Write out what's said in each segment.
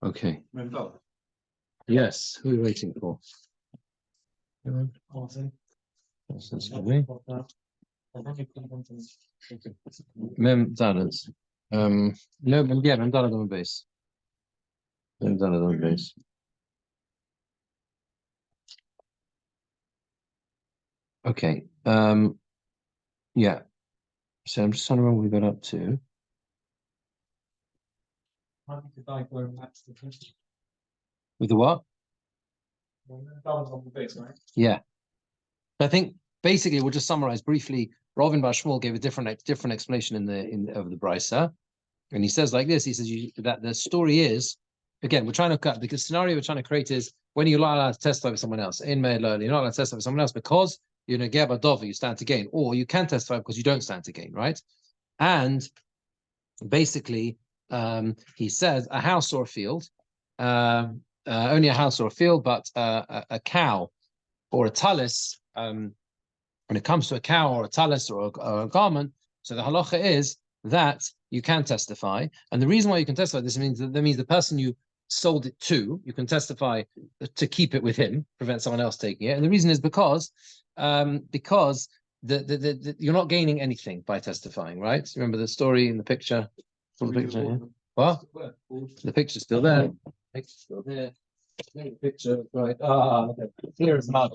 Okay. Yes. Who are we waiting for? That's for me. Mem Dallas. No, yeah, Mem Dallas on base. Mem Dallas on base. Okay. Yeah. So I'm just trying to remember what we got up to. With the what? Yeah. I think basically we'll just summarize briefly. Rovin Bar Shmuel gave a different explanation of the Brisa, and he says like this. He says that the story is, again, we're trying to cut the scenario we're trying to create is when you're not allowed to testify with someone else. In Me'elol, you're not allowed to testify with someone else because you're Negeba Dova, you stand to gain, or you can testify because you don't stand to gain, right? And basically, he says a house or a field, only a house or a field, but a cow or a talus. When it comes to a cow or a talus or a garment, so the halacha is that you can testify, and the reason why you can testify this means that the person you sold it to, you can testify to keep it with him, prevent someone else taking it, and the reason is because you're not gaining anything by testifying, right? Remember the story in the picture? From the picture, yeah? What? The picture's still there. The picture's still there. The picture, right? Okay. Clear as mud.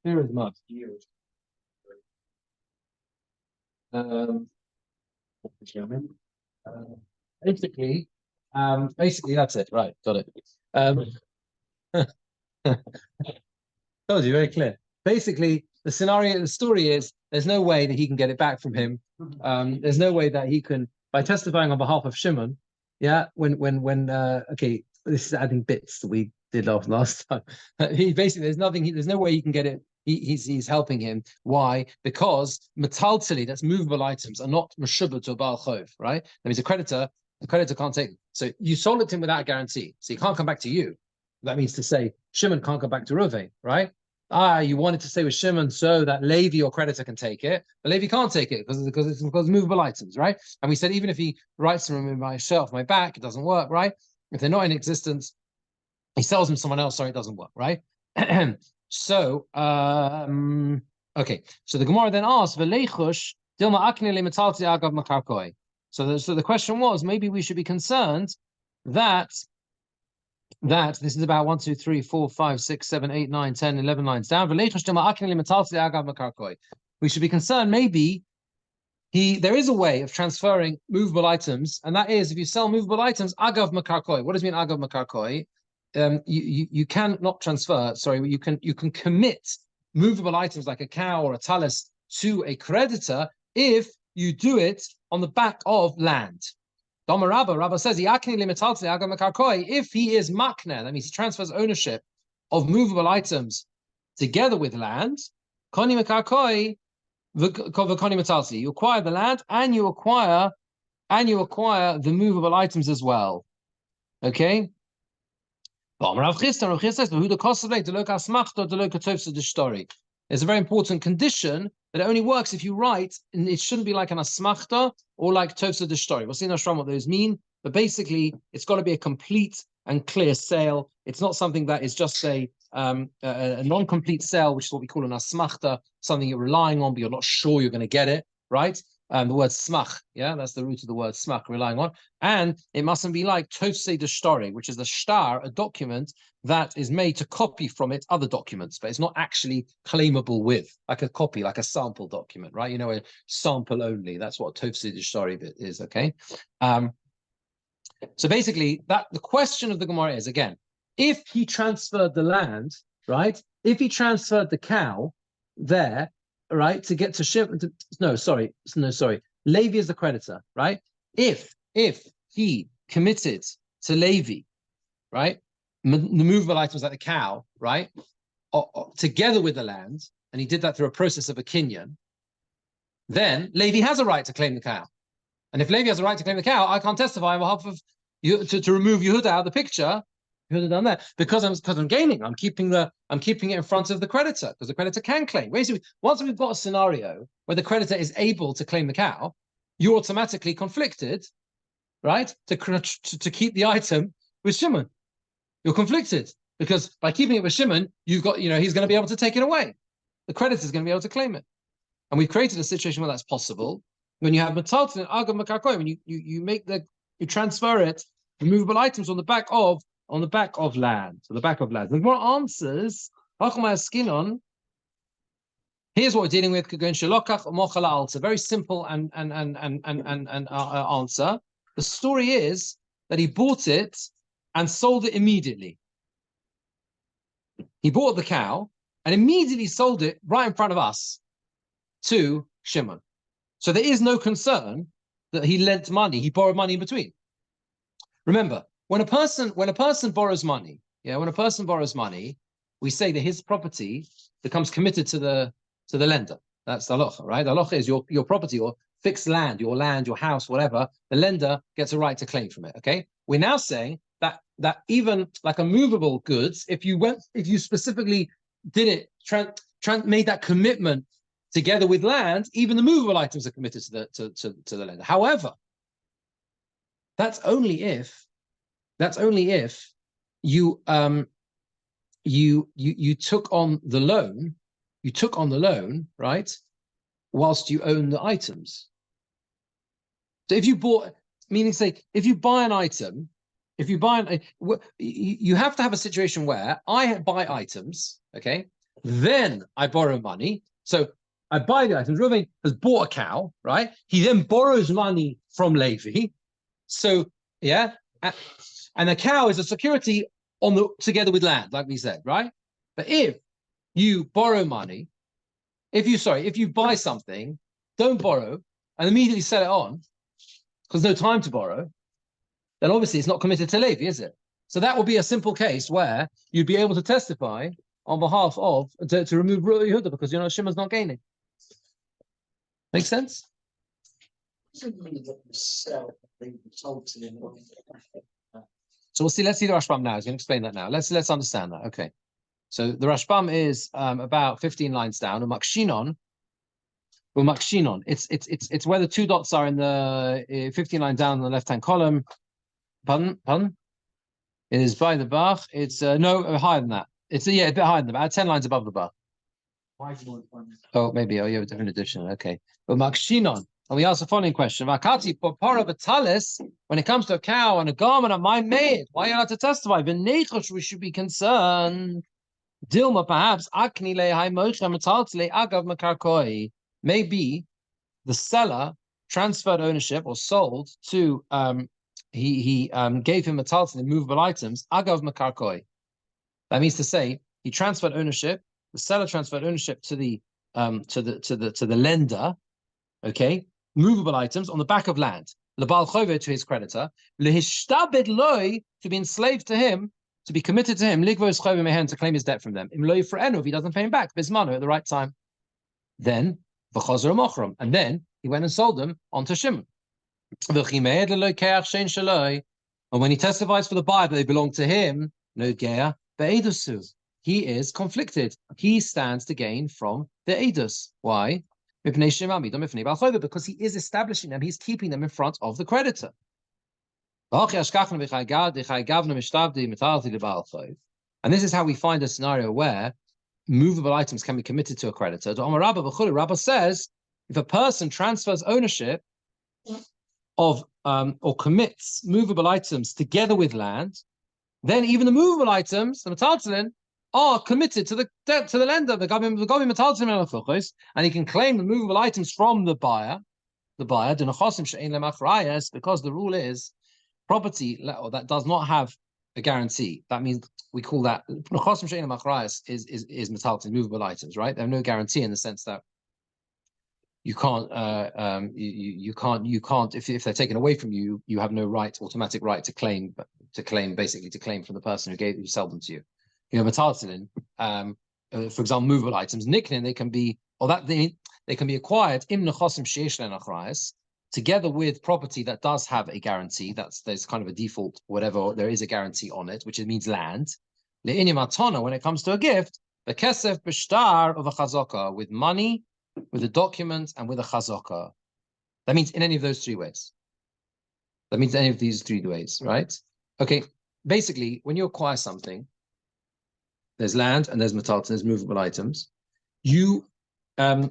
Clear as mud. Basically, that's it. Right, got it. Told you, very clear. Basically, the story is there's no way that he can get it back from him. There's no way that he can, by testifying on behalf of Shimon. Yeah, okay, this is adding bits that we did last time. There's no way he can get it. He's helping him. Why? Because metaltili, that's movable items, are not meshubah to a Baal Chov, right? That means the creditor can't take them. So you sold it to him without a guarantee. So he can't come back to you. That means to say Shimon can't come back to Ruvain, right? You wanted to stay with Shimon so that Levi, your creditor, can take it, but Levi can't take it because it's movable items, right? And we said even if he writes them in my shelf, my back, it doesn't work, right? If they're not in existence, he sells them to someone else, sorry, it doesn't work, right? So, okay. So the Gemara then asks, "V'leichush dilma akne lemetalti agav makarkoi." So the question was, maybe we should be concerned that this is about 1, 2, 3, 4, 5, 6, 7, 8, 9, 10, 11 lines down. V'leichush dilma akne lemetalti agav makarkoi. We should be concerned maybe there is a way of transferring movable items, and that is if you sell movable items agav makarkoi. What does it mean agav makarkoi? You can not transfer. Sorry, you can commit movable items like a cow or a talus to a creditor if you do it on the back of land. Rabba says if he is makna, that means he transfers ownership of movable items together with land. You acquire the land and you acquire the movable items as well. Okay. There's a very important condition that it only works if you write, and it shouldn't be like an asmachta or like tofsa de shtori. We'll see in Ashram what those mean, but basically it's got to be a complete and clear sale. It's not something that is just a non-complete sale, which is what we call an asmachta, something you're relying on, but you're not sure you're going to get it, right? The word smach, yeah, that's the root of the word smach, relying on. And it mustn't be like tofse de shtori, which is a shtar, a document that is made to copy from it other documents, but it's not actually claimable with, like a copy, like a sample document, right? You know, a sample only. That's what tofse de shtori is, okay? So basically, the question of the Gemara is, again, if he transferred the land, right? If he transferred the cow there, right, to get to Shimon. Sorry. Levi is the creditor, right? If he committed to Levi, right, the movable items like the cow, right, together with the land, and he did that through a process of a kinyan, then Levi has a right to claim the cow. And if Levi has a right to claim the cow, I can't testify on behalf of you to remove Yehuda out of the picture. Could have done that because I'm gaining. I'm keeping it in front of the creditor because the creditor can claim. Basically, once we've got a scenario where the creditor is able to claim the cow, you're automatically conflicted, right? To keep the item with Shimon. You're conflicted because by keeping it with Shimon, you've got, he's going to be able to take it away. The creditor is going to be able to claim it. And we've created a situation where that's possible. When you have metaltalin, agav makarkoi, when you transfer it, removable items on the back of land. So the back of land. The Gemora answers, here's what we're dealing with. It's a very simple and answer. The story is that he bought it and sold it immediately. He bought the cow and immediately sold it right in front of us to Shimon. So there is no concern that he lent money, he borrowed money in between. Remember, when a person borrows money, we say that his property becomes committed to the lender. That's the halacha, right? The halacha is your property or fixed land, your house, whatever. The lender gets a right to claim from it. Okay, we're now saying that even like a movable goods, if you specifically did it, made that commitment together with land, even the movable items are committed to the lender. However, that's only if you took on the loan, right, whilst you own the items. So if you bought, meaning say, if you buy an item, you have to have a situation where I buy items, okay, then I borrow money. So I buy the items. Reuven has bought a cow, right? He then borrows money from Levi. So yeah, and the cow is a security together with land, like we said, right? But if you borrow money, if you buy something, don't borrow and immediately sell it on, because there's no time to borrow, then obviously it's not committed to Levi, is it? So that would be a simple case where you'd be able to testify on behalf of to remove Ru'u Yehuda because Shimon's not gaining. Make sense? So we'll see. Let's see the Rashbam now. He's going to explain that now. Let's understand that. Okay. So the Rashbam is about 15 lines down. Umakshinon. It's where the two dots are in the 15 lines down in the left-hand column. Pardon? It is by the Bach. It's no higher than that. It's a bit higher than that. About 10 lines above the Bach. Oh, maybe. Oh, you have a different edition. Okay. But Makshinon. And we ask the following question. Vakati Popara Vitalis, when it comes to a cow and a garment of my maid, why are you allowed to testify? V'neichosh, we should be concerned. Dilma, perhaps, Akni lehai Moshe Metaltile Agav Makarkoi. Maybe the seller transferred ownership or sold to he gave him metaltile movable items, Agav Makarkoi. That means to say he transferred ownership, the seller transferred ownership to the lender, okay, movable items on the back of land. Lebal Chove to his creditor, lehishtabed loy, to be enslaved to him, to be committed to him, ligvos Chove mehen, to claim his debt from them. Im loy frenu, if he doesn't pay him back, bismano, at the right time. Then v'chazer mochram, and then he went and sold them onto Shimon. And when he testifies for the buyer that they belong to him, no geya be'edusu, he is conflicted. He stands to gain from the edus. Why? Because he is establishing them. He's keeping them in front of the creditor. And this is how we find a scenario where movable items can be committed to a creditor. Rabbi says, if a person transfers ownership of or commits movable items together with land, then even the movable items, the metaltalin, are committed to the lender, and he can claim the movable items from the buyer, because the rule is property that does not have a guarantee. That means we call that is metaltalin, movable items, right? They have no guarantee in the sense that you can't if they're taken away from you, you have no automatic right to claim from the person who sold them to you. Metaltalin, for example, movable items, nickname, they can be acquired together with property that does have a guarantee. There's kind of a default, whatever, there is a guarantee on it, which means land. When it comes to a gift, the kesef b'shtar of a chazaka, with money, with a document, and with a chazaka. That means in any of those three ways. That means any of these three ways, right? Okay. basically, when you acquire something, there's land and there's metalton, there's movable items. There are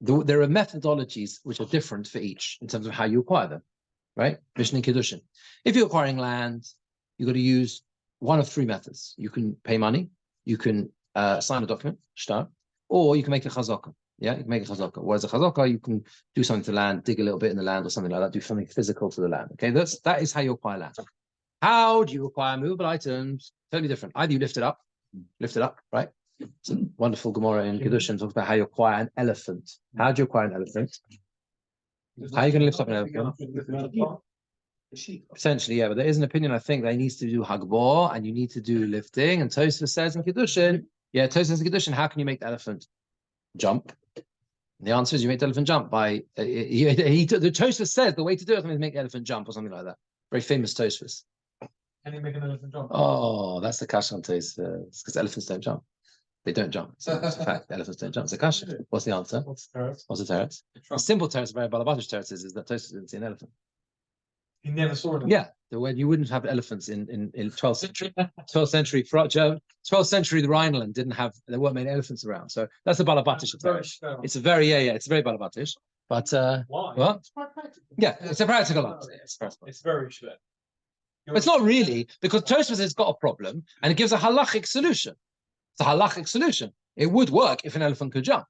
methodologies which are different for each in terms of how you acquire them, right? Mishnah and Kiddushin. If you're acquiring land, you've got to use one of three methods. You can pay money, you can sign a document, shtar, or you can make a chazaka. Yeah, you can make a chazaka. Whereas a chazaka, you can do something to land, dig a little bit in the land or something like that, do something physical to the land. Okay, that is how you acquire land. How do you acquire movable items? Totally different. Either you lift it up, right? It's a wonderful Gemora in Kiddushin talks about how you acquire an elephant. How do you acquire an elephant? How are you going to lift up an elephant? Essentially, yeah, but there is an opinion, I think, that he needs to do hagbor and you need to do lifting. And Tosfos says in Kiddushin, how can you make the elephant jump? And the answer is you make the elephant jump by, the Tosfos says the way to do it is make the elephant jump or something like that. Very famous Tosfos. Can you make an elephant jump? Oh, that's the kasha on Tosfos. It's because elephants don't jump. They don't jump. It's a fact. Elephants don't jump. It's a kasha. What's the answer? What's the teretz? What's the teretz? The simple teretz, very balabatish teretz is that Tosfos didn't see an elephant. He never saw them. Yeah, you wouldn't have elephants in 12th century. 12th century, 12th century, the Rhineland there weren't many elephants around. So that's a balabatish teretz. It's a very it's very balabatish. But why? What? It's quite practical. Yeah, it's a practical answer. It's very shver. It's not really, because Tosfos has got a problem and it gives a halachic solution. It's a halachic solution. It would work if an elephant could jump.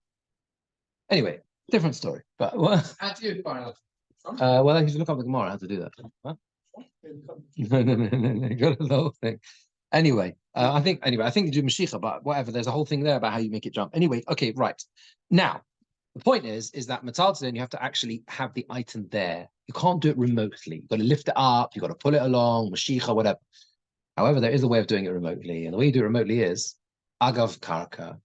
Anyway, different story. But How do you find out? well, I should look up the Gemara how to do that. Huh? No. Got a whole thing. Anyway, I think you do Mashiach, but whatever. There's a whole thing there about how you make it jump. Anyway, okay, right. Now, the point is that metalton, you have to actually have the item there. You can't do it remotely. You've got to lift it up. You've got to pull it along, Mashiach, whatever. However, there is a way of doing it remotely, and the way you do it remotely is agav karka.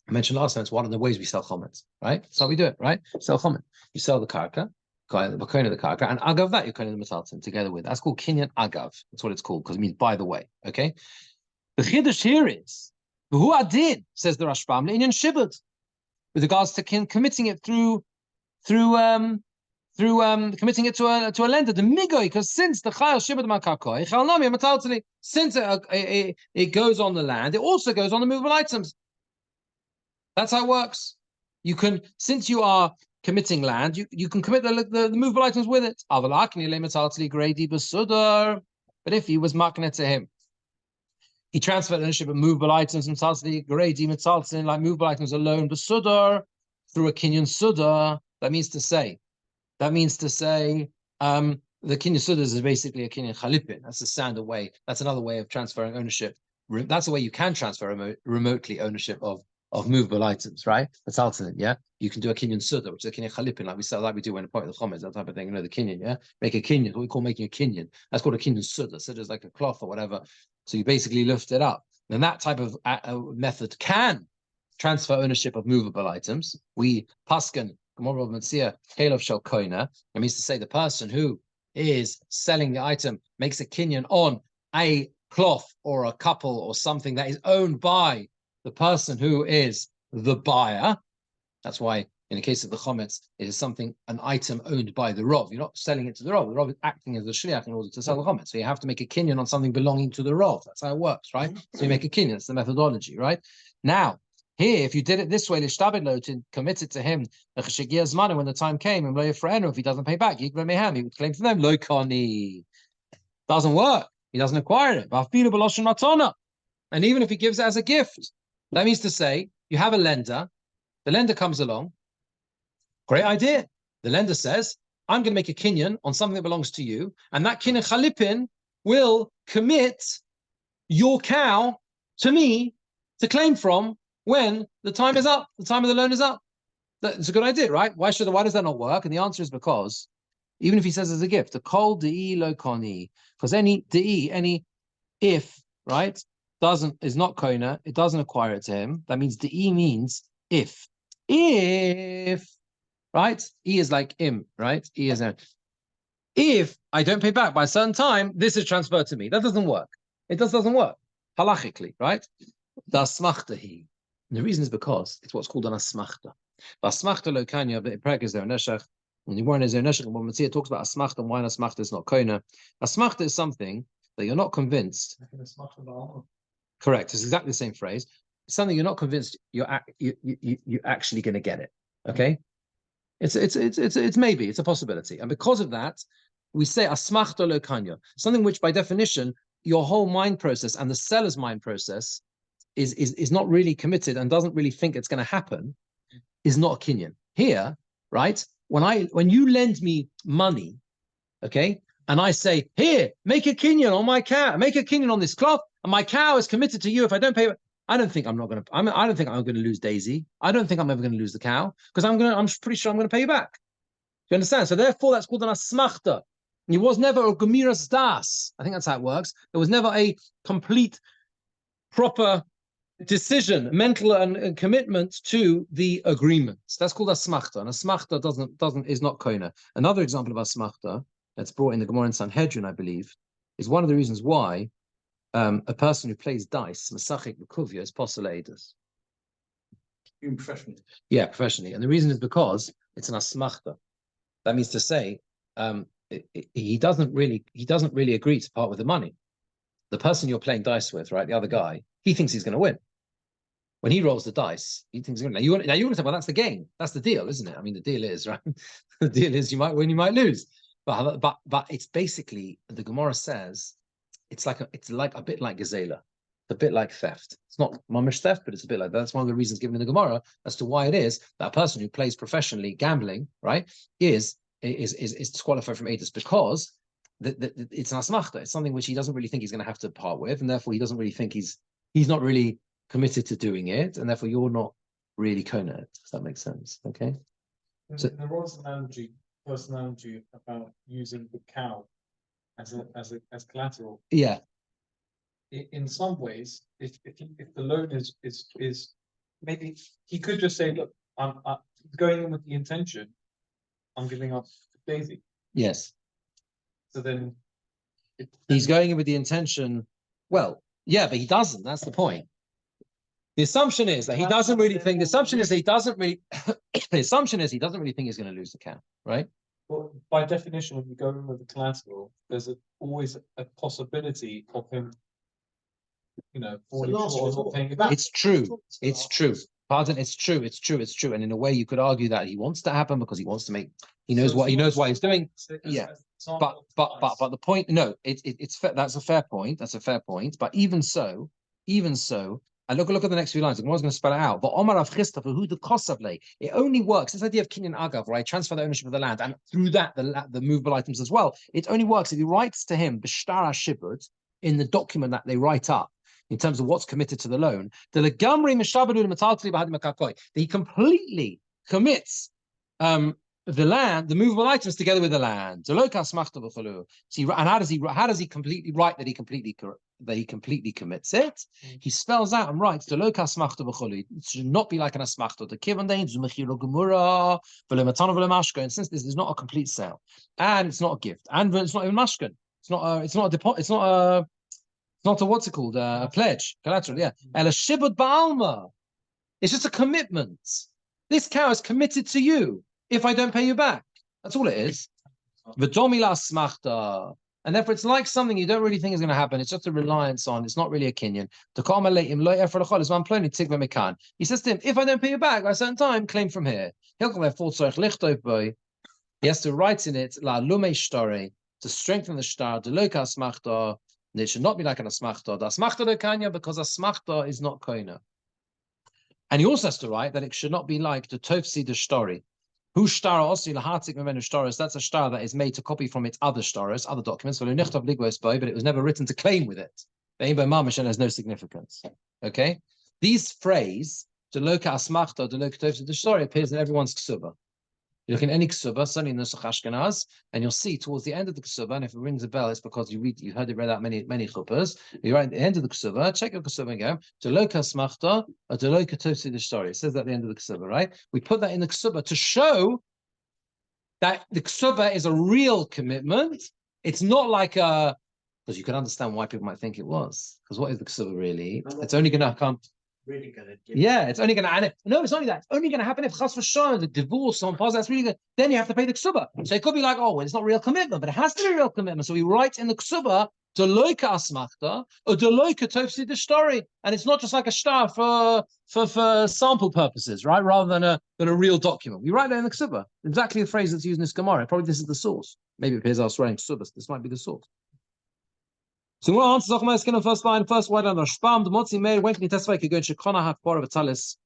I mentioned last time it's one of the ways we sell chomets, right? That's how we do it, right? Sell chomet. You sell the karka, the bakona of the karka, and agav that you're kind of the metalton together with. That's called kinyan agav. That's what it's called because it means by the way. Okay. The chiddush here is who adid, says the Rashbam, inyan shibud, with regards to committing it through committing it to a lender, the migoy, because since the chayil shibud makakoi chalnami metaltali, since it goes on the land, it also goes on the movable items. That's how it works. You can, since you are committing land, you can commit the movable items with it. But if he was marking it to him, he transferred ownership of movable items from Tzalzli, Grady, Metzalzin, like movable items alone, Besudar, through a Kinyan Sudar. That means to say, the Kinyan Sudar is basically a Kinyan Chalipin. That's a standard way. That's another way of transferring ownership. That's a way you can transfer remotely ownership of movable items, right? That's ultimate, yeah? You can do a Kinyan Sudar, which is a Kinyan Chalipin, like we do when we point the Chometz, that type of thing, the Kinyan, yeah? Make a Kinyan, what we call making a Kinyan. That's called a Kinyan Sudar. Sudar is like a cloth or whatever. So you basically lift it up. And that type of method can transfer ownership of movable items. We paskin, Gemora Metzia, Kalov Shel Koina. It means to say the person who is selling the item makes a Kinyan on a cloth or a couple or something that is owned by the person who is the buyer. That's why in the case of the chometz, it is an item owned by the Rov. You're not selling it to the Rov. The Rov is acting as the shliach in order to sell the chometz. So you have to make a kinyan on something belonging to the Rov. That's how it works, right? So you make a kinyan. It's the methodology, right? Now, here, if you did it this way, to commit it to him, when the time came, and if he doesn't pay back, he would claim to them, lo kani. Doesn't work. He doesn't acquire it. And even if he gives it as a gift, that means to say, you have a lender, the lender comes along, great idea. The lender says, I'm going to make a kinyan on something that belongs to you, and that kinyan chalipin will commit your cow to me to claim from when the time is up, the time of the loan is up. That's a good idea, right? Why does that not work? And the answer is because, even if he says as a gift, the kol de'i lo koni, because any if, right, is not kona, it doesn't acquire it to him. That means de'i means if, right? E is like im, right? E is if I don't pay back by a certain time, this is transferred to me. That doesn't work. It doesn't work halachically, right? Dasmachtahi. The reason is because it's what's called an asmachta. Asmachta lo kanya, but in is there neshach. When you weren't is there neshach, when Matzia talks about asmachta and why an asmachta is not kona. Asmachta is something that you're not convinced. Correct. It's exactly the same phrase. Something you're not convinced you're actually going to get it. Okay. It's maybe, it's a possibility. And because of that, we say asmachta lo kanya, something which by definition, your whole mind process and the seller's mind process is not really committed and doesn't really think it's going to happen, is not a kinyan. Here, right? When you lend me money, okay, and I say, here, make a kinyan on my cow, make a kinyan on this cloth, and my cow is committed to you if I don't pay. I don't think I'm going to lose Daisy. I don't think I'm ever going to lose the cow because I'm pretty sure I'm going to pay you back. Do you understand? So therefore, that's called an asmachta. It was never a gemiras das. I think that's how it works. There was never a complete, proper decision, mental and commitment to the agreements. That's called asmachta. And asmachta is not koina. Another example of asmachta that's brought in the Gemora in Sanhedrin, I believe, is one of the reasons why a person who plays dice, masachik b'kuvya, is poseleidas. Professionally. Yeah, professionally. And the reason is because it's an asmachta. That means to say, he doesn't really agree to part with the money. The person you're playing dice with, right, the other guy, he thinks he's going to win. When he rolls the dice, he thinks he's going to win. Now you want to say, well, that's the game. That's the deal, isn't it? I mean, the deal is, right? The deal is you might win, you might lose. But it's basically, the Gemora says, it's like a bit like gezela, a bit like theft. It's not mamish theft, but it's a bit like that. That's one of the reasons given in the Gemara as to why it is that a person who plays professionally gambling, right, is disqualified from Eidos, because it's an asmachta. It's something which he doesn't really think he's going to have to part with, and therefore he doesn't really think he's not really committed to doing it, and therefore you're not really kona it. Does that make sense? Okay. So there was an analogy about using the cow as collateral. Yeah. In some ways, if the loan is maybe he could just say, look, I'm going in with the intention, I'm giving up Daisy. Yes. So then he's going in with the intention. Well, yeah, but he doesn't. That's the point. The assumption is that he doesn't really think. The assumption is he doesn't really. The assumption is he doesn't really think he's going to lose the cow, right? Well, by definition, when you go in with the collateral, there's always a possibility of him, falling short or paying it back. It's true. It's true. Pardon. It's true. It's true. It's true. And in a way, you could argue that he wants to happen because he wants to make. He knows why he's doing. Yeah. But the point. No. It's fair. That's a fair point. That's a fair point. But even so. And look at the next few lines. I'm going to spell it out. But Omar of Christa for who the kosavle. It only works. This idea of kinyan agav, where I transfer the ownership of the land, and through that the movable items as well. It only works if he writes to him b'shtara shibud in the document that they write up in terms of what's committed to the loan. That he completely commits the land, the movable items together with the land. So, and how does he completely write that he completely commits it? He spells out and writes it should not be like an asmachta. And since this is not a complete sale, and it's not a gift, and it's not even mashkin, it's not a what's it called? A pledge, collateral, yeah. El shibud ba'alma. It's just a commitment. This cow is committed to you if I don't pay you back. That's all it is. V'domila smachta. And therefore, it's like something you don't really think is going to happen. It's just a reliance on. It's not really a kinyan. He says to him, if I don't pay you back by a certain time, claim from here. He has to write in it la lume shtare to strengthen the shtar. Deloka smachta. It should not be like an asmachta. The asmachta de kanya, because asmachta is not koina. And he also has to write that it should not be like the tofsi de shtori. Who shtar osi lahatik memenu shtaros? That's a shtar that is made to copy from its other shtaros, other documents. But it was never written to claim with it. Has no significance. Okay, these phrase deloka asmachta, deloka tofsi de shtori appears in everyone's ksuba. You look in any ksuba, certainly in the Nusach Ashkenaz, and you'll see towards the end of the ksuba, and if it rings a bell, it's because you heard it read out many chuppahs. You write at the end of the ksuba, check your ksuba and go, Deloka smachta, or Deloka tosi the story. It says that at the end of the ksuba, right? We put that in the ksuba to show that the ksuba is a real commitment. It's not like because you can understand why people might think it was. Because what is the ksuba really? It's only going to come. Really gonna it's only going to. No, it's only that. It's only going to happen if chas v'shalom, the divorce on pause. That's really good. Then you have to pay the ksuba. So it could be like, it's not real commitment, but it has to be real commitment. So we write in the ksuba Deloika asmachta, or deloika tofsi the story. And it's not just like a star for sample purposes, right? Rather than a real document. We write that in the Ksubah. Exactly the phrase that's used in this Gemora. Probably this is the source. Maybe it appears elsewhere in Ksubah. This might be the source. So what answers of my skin on first line, first word on the Shpam, the Motzi made, when can he testify? He go into Shekona half part of a talis.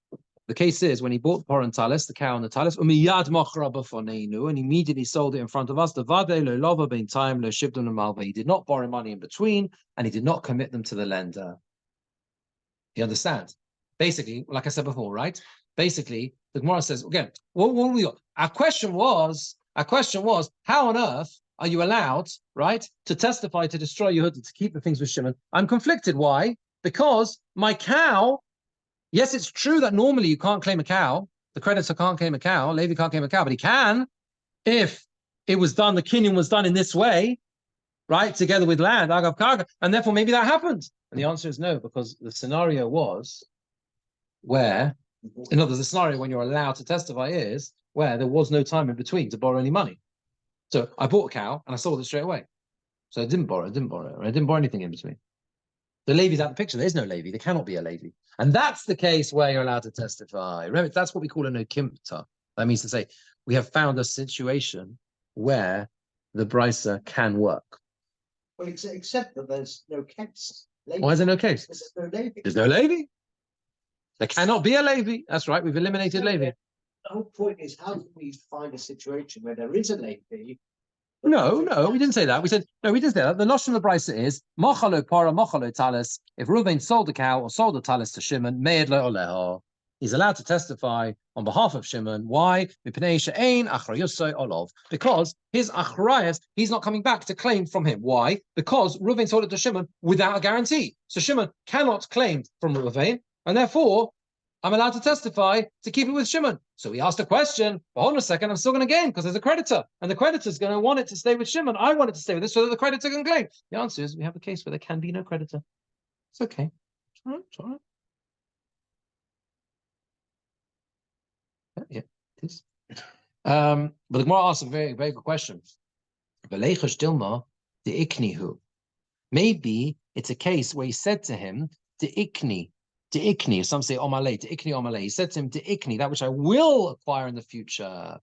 The case is when he bought the Poran talis, the cow and the talis, and immediately sold it in front of us. The Vade lo lova bein time lo shibdun malva. He did not borrow money in between, and he did not commit them to the lender. You understand? Basically, like I said before, right? Basically, the Gemara says again, what we got? Our question was, how on earth are you allowed, right, to testify to destroy Yehuda, to keep the things with Shimon? I'm conflicted. Why? Because my cow. Yes, it's true that normally you can't claim a cow. The creditor can't claim a cow. Levi can't claim a cow, but he can if it was done, the kinyan was done in this way, right, together with land, agav karga, and therefore maybe that happened. And the answer is no, because the scenario was where, in other words, the scenario when you're allowed to testify is where there was no time in between to borrow any money. So I bought a cow and I sold it straight away. So I didn't borrow, I didn't borrow anything in between. The Levi's out of the picture. There is no Levi. There cannot be a Levi. And that's the case where you're allowed to testify. Remember, that's what we call a no-kimta. That means to say, we have found a situation where the brisa can work. Well, except that there's no case. Why is there no case? There's no Levi. There's no Levi. There cannot be a Levi. That's right. We've eliminated Levi. The whole point is, how can we find a situation where there is a Levi? No, we didn't say that. We said, no, we didn't say that. The notion of the brisa is, mochalo para, mochalo talis. If Reuven sold a cow or sold a talis to Shimon, me'ed lo oleho. He's allowed to testify on behalf of Shimon. Why? Because his achrayas, he's not coming back to claim from him. Why? Because Reuven sold it to Shimon without a guarantee. So Shimon cannot claim from Reuven, and therefore I'm allowed to testify to keep it with Shimon. So he asked a question, but hold on a second, I'm still going to gain because there's a creditor, and the creditor's going to want it to stay with Shimon. I want it to stay with it so that the creditor can claim. The answer is we have a case where there can be no creditor. It's okay. It's all right. It's all right. Yeah, it is. But the Gemara asks a very, very good question. Maybe it's a case where he said to him, De'ikni, some say Omale, De'ikni Omale. He said to him, De'ikni, that which I will acquire in the future.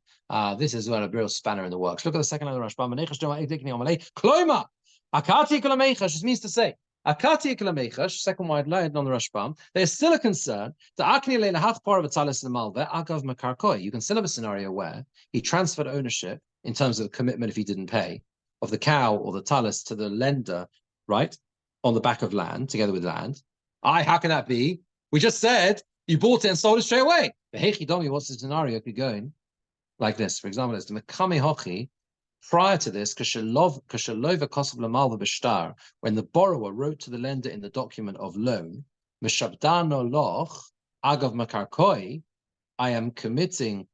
This is a real spanner in the works. Look at the second line of Rashbam. De'ikni Omale. Kloima, Akati Kalamechash. This means to say, Akati Kalamechash, second wide line on the Rashbam, there's still a concern. The Akni Leila half part of a talis in the Malve, Agav Makarkoi. You can still have a scenario where he transferred ownership in terms of the commitment if he didn't pay of the cow or the talis to the lender, right, on the back of land, together with land. How can that be? We just said you bought it and sold it straight away. The Hechidomi, what's the scenario? Could be going like this. For example, it's the Mekame Hochi. Prior to this, when the borrower wrote to the lender in the document of loan, Meshabdano loch agav makarkoi, I am committing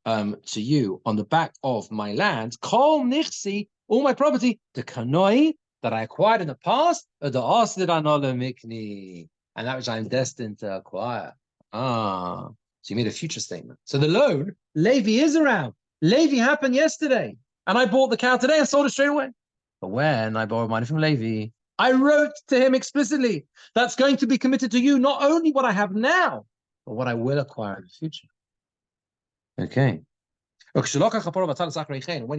to you on the back of my land, kol nichsi, all my property, the kanoi that I acquired in the past, or the mikni, and that which I am destined to acquire. So you made a future statement. So the loan, Levi is around. Levi happened yesterday, and I bought the cow today and sold it straight away. But when I borrowed money from Levi, I wrote to him explicitly, that's going to be committed to you, not only what I have now, but what I will acquire in the future. Okay. When he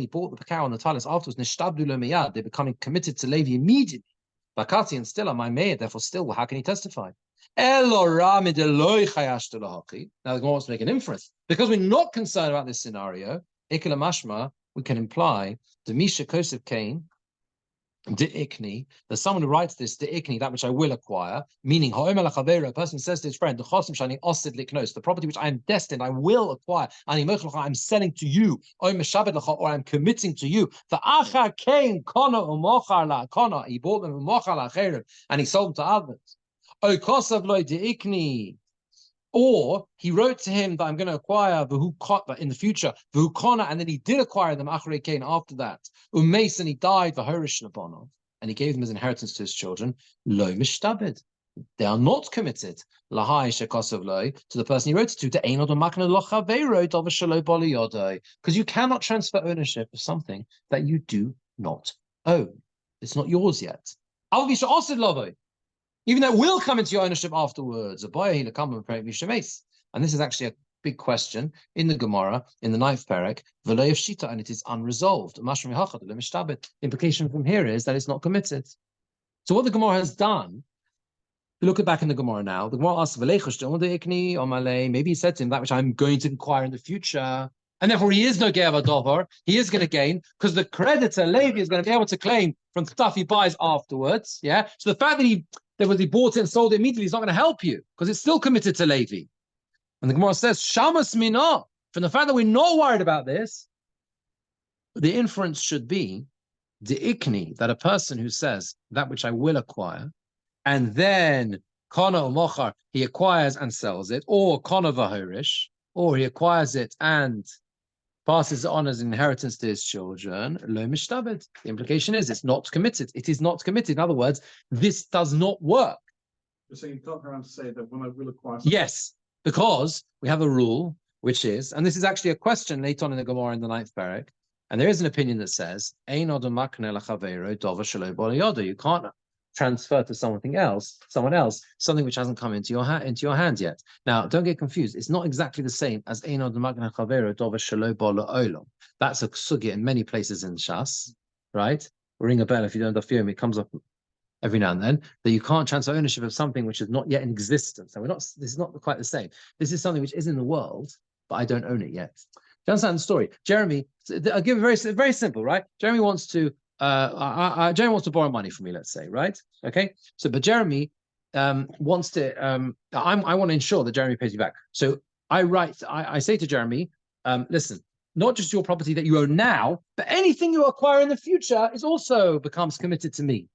bought the cow and the talis afterwards, they're becoming committed to Levi immediately. Bakati and still am I made, therefore still, how can he testify? Now the Gemara wants to make an inference. Because we're not concerned about this scenario, we can imply the Misha Kosef Cain, De'ikni, that someone who writes this De'ikni, that which I will acquire, meaning a person says to his friend, the property which I am destined, I will acquire, I'm selling to you, or I'm committing to you. The Achar came, he bought them and he sold them to others. Or he wrote to him that I'm going to acquire in the future, and then he did acquire them after that. And he died, and he gave them as inheritance to his children. Lo mishtabed. They are not committed. Lahai shekosov lo, to the person he wrote it to. Because you cannot transfer ownership of something that you do not own. It's not yours yet. Even though it will come into your ownership afterwards. And this is actually a big question in the Gemora, in the 9th parak, and it is unresolved. The implication from here is that it's not committed. So what the Gemora has done, look back in the Gemora now, the Gemara asks, maybe he said to him, that which I'm going to inquire in the future, and therefore he is no Ge'av Adover, he is going to gain, because the creditor, Levi, is going to be able to claim from stuff he buys afterwards, yeah? So the fact that he bought it and sold it immediately is not going to help you, because it's still committed to Levi. And the Gemara says, Shamas Mina, from the fact that we're not worried about this, the inference should be, the ikni, that a person who says, that which I will acquire, and then Kana or Mochar, he acquires and sells it, or Kana Vahorish, or he acquires it and passes it on as an inheritance to his children, lo mishtabed. The implication is it's not committed. It is not committed. In other words, this does not work. So you can't go around to say that when I will acquire something. Yes, because we have a rule, which is, and this is actually a question later on in the Gemora in the 9th parak, and there is an opinion that says, you can't transfer to someone else, something which hasn't come into your hand yet. Now, don't get confused. It's not exactly the same as that's a sugya in many places in Shas, right? Ring a bell if you don't have it comes up every now and then, that you can't transfer ownership of something which is not yet in existence. And this is not quite the same. This is something which is in the world, but I don't own it yet. Do you understand the story? Jeremy, I'll give it very simple, right? Jeremy wants to borrow money from me, let's say, right? Okay. So, but Jeremy wants to. I want to ensure that Jeremy pays you back. So I say to Jeremy, listen, not just your property that you own now, but anything you acquire in the future is also becomes committed to me,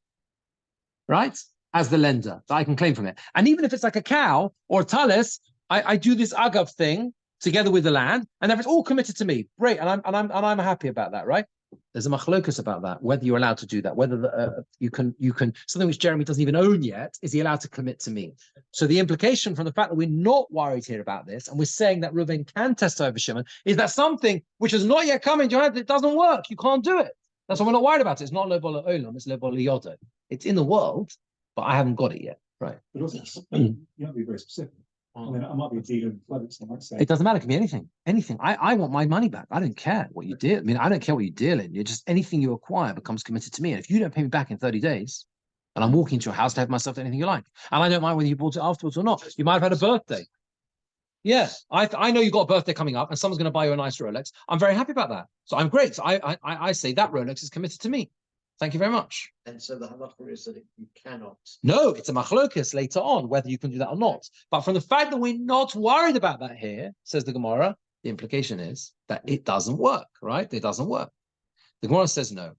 right? As the lender, that I can claim from it. And even if it's like a cow or a talis, I do this agav thing together with the land, and if it's all committed to me, great, and I'm happy about that, right? There's a machlokus about that, whether you're allowed to do that, whether you can something which Jeremy doesn't even own yet, is he allowed to commit to me? So the implication from the fact that we're not worried here about this, and we're saying that Reuven can testify over Shimon, is that something which has not yet come into your hand, it doesn't work. You can't do it. That's why we're not worried about it. It's not lo bolo olam, it's lo bolo yodo. It's in the world, but I haven't got it yet. Right. But also, you have to be very specific. I mean, I might be dealing with flooding, so I might say. It doesn't matter. It can be anything. Anything. I want my money back. I don't care what you deal. I mean, I don't care what you deal in. You're just anything you acquire becomes committed to me. And if you don't pay me back in 30 days, and I'm walking into your house to have myself to anything you like, and I don't mind whether you bought it afterwards or not. You might have had a birthday. Yeah, I know you've got a birthday coming up, and someone's going to buy you a nice Rolex. I'm very happy about that. So I'm great. So I say that Rolex is committed to me. Thank you very much. And so the halacha is that you cannot. No, it's a machlokas later on, whether you can do that or not. But from the fact that we're not worried about that here, says the Gemara, the implication is that it doesn't work, right? It doesn't work. The Gemara says no.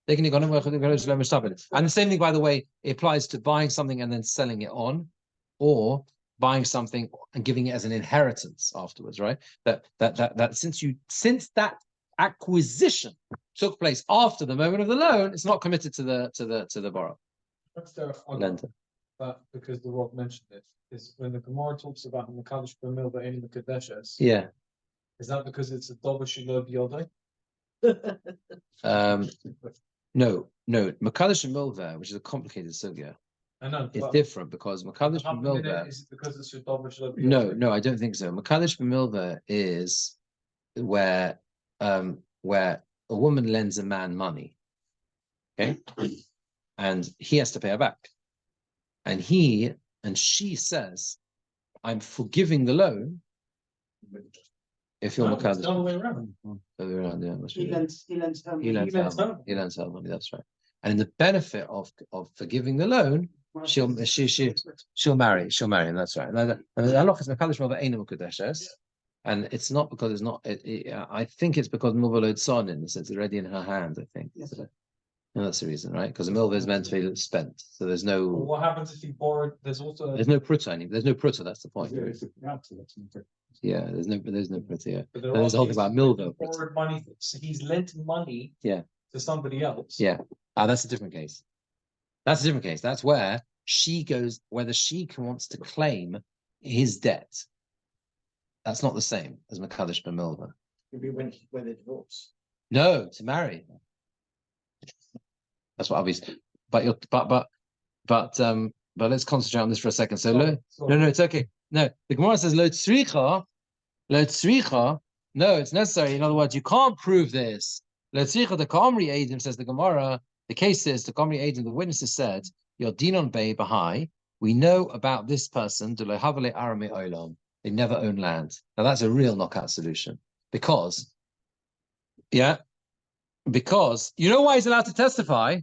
They can and the same thing, by the way, it applies to buying something and then selling it on, or buying something and giving it as an inheritance afterwards, right? That since that acquisition took place after the moment of the loan, it's not committed to the borrower. That's their Lender. But because the Rob mentioned it, is when the Gemara talks about the Mekadosh B'mil B'Ein Mekadeshes. Yeah. Is that because it's a Dover Shilo B'Yodai? No. Mekadosh Milveh, which is a complicated sugya, I know. it's different because Mekadosh Milveh. Is it because it's a Dover Shilo B'Yodai? No, I don't think so. Mekadosh Milveh is where a woman lends a man money, okay, and he has to pay her back, and she says, "I'm forgiving the loan." If you're Mekadosh, it's the other way around. Yeah, must be He lends her. he lends her money. That's right. And in the benefit of forgiving the loan, she'll marry. And that's right. And the halach is Mekadosh Milveh Eino Mekudeshes. And it's not because it's not. I think it's because Milveh son in the sense it's already in her hand. I think. Yes. And that's the reason, right? Because the Milveh is meant to be spent, so there's no. Well, what happens if you borrowed? There's no pruta. There's no pruta. That's the point. Yeah, there's no pruta. Yeah, But there's a whole thing about Milveh. Borrowed money. So he's lent money. Yeah. To somebody else. Yeah. That's a different case. That's where she goes. Whether she wants to claim his debt. That's not the same as Mekadosh B'Milveh. Maybe when they divorce. No, to marry. That's what obviously. but let's concentrate on this for a second. So no, it's okay. No, the Gemara says lo tzricha. No, it's necessary. In other words, you can't prove this. Lo tzricha the Kamri Eidim, says the Gemara. The case is the Kamri Eidim. The witnesses said, "Your dinon bei bahai." We know about this person. De lo havale arame olam. They never own land. Now that's a real knockout solution because you know why he's allowed to testify.